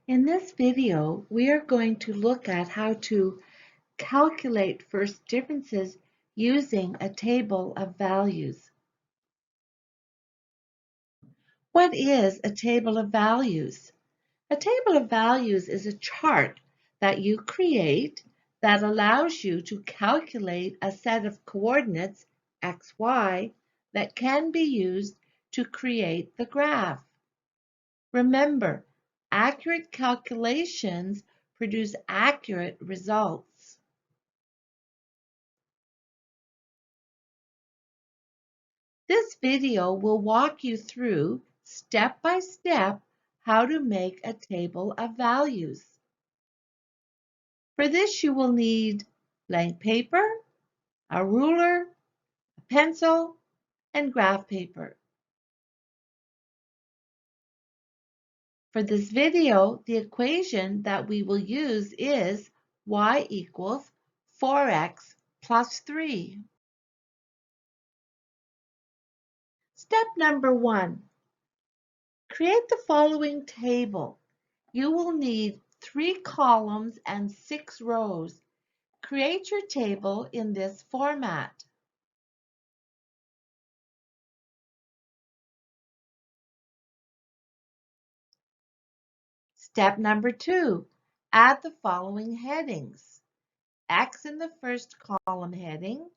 In this video, we are going to look at how to calculate first differences using a table of values. What is a table of values? A table of values is a chart that you create that allows you to calculate a set of coordinates, x, y, that can be used to create the graph. Remember, accurate calculations produce accurate results. This video will walk you through step by step how to make a table of values. For this, you will need blank paper, a ruler, a pencil, and graph paper. For this video, the equation that we will use is y equals 4x plus 3. Step number 1. Create the following table. You will need 3 columns and 6 rows. Create your table in this format. Step number 2. Add the following headings. X in the first column heading,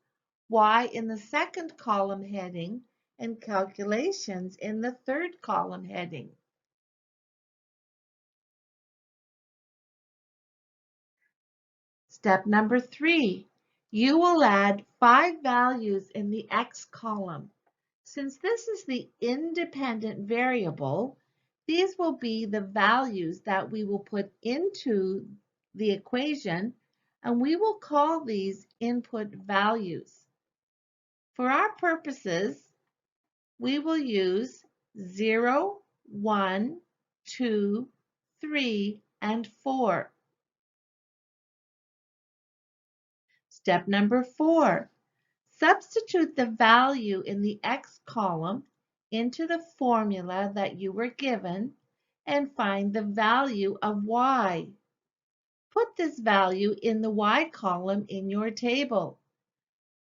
Y in the second column heading, and calculations in the third column heading. Step number 3. You will add 5 values in the X column. Since this is the independent variable, these will be the values that we will put into the equation, and we will call these input values. For our purposes, we will use 0, 1, 2, 3, and 4. Step number 4. Substitute the value in the X column into the formula that you were given and find the value of Y. Put this value in the Y column in your table.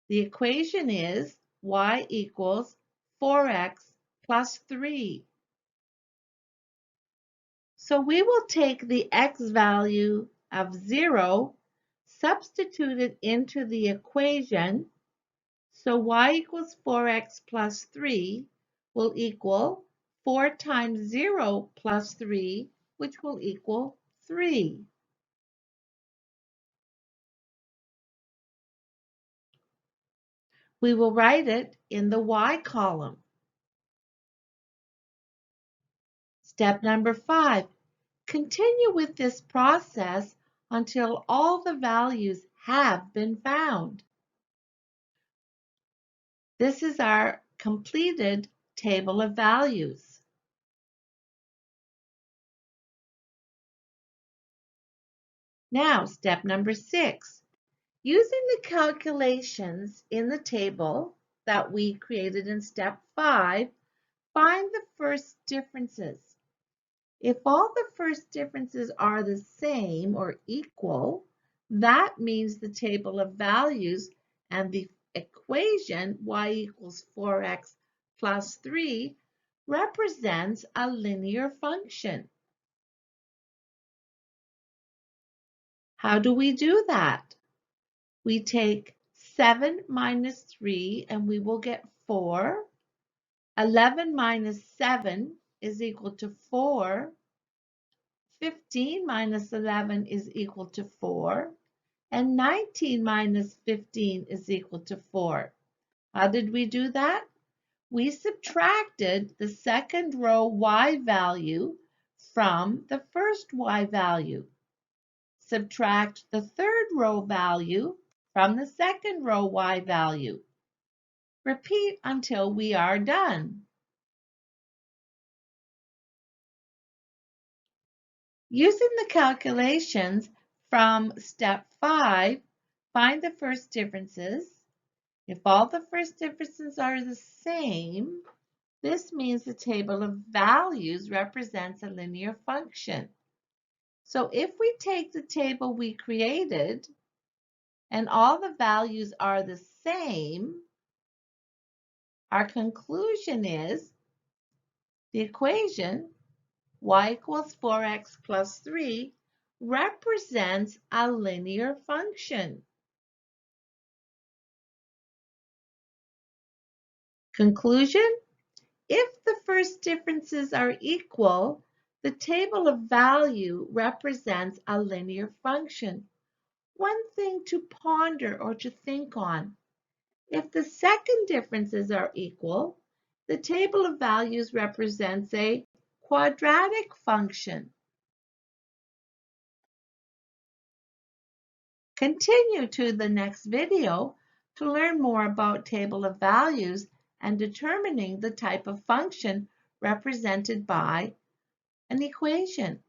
The equation is Y equals 4x plus 3. So we will take the X value of 0, substitute it into the equation. So y equals 4x plus 3 will equal 4 times 0 plus 3, which will equal 3. We will write it in the y column. Step number 5. Continue with this process until all the values have been found. This is our completed table of values. Now, step number 6. Using the calculations in the table that we created in step 5, find the first differences. If all the first differences are the same or equal, that means the table of values and the equation y equals 4x plus 3 represents a linear function. How do we do that? We take 7 minus 3 and we will get 4. 11 minus 7 is equal to 4. 15 minus 11 is equal to 4. And 19 minus 15 is equal to 4. How did we do that? We subtracted the second row y value from the first y value. Subtract the third row value from the second row y value. Repeat until we are done. Using the calculations from step 5, find the first differences. If all the first differences are the same, this means the table of values represents a linear function. So if we take the table we created and all the values are the same, our conclusion is the equation y equals 4x plus 3 represents a linear function. Conclusion: if the first differences are equal, the table of value represents a linear function. One thing to ponder or to think on: if the second differences are equal, the table of values represents a quadratic function. Continue to the next video to learn more about table of values and determining the type of function represented by an equation.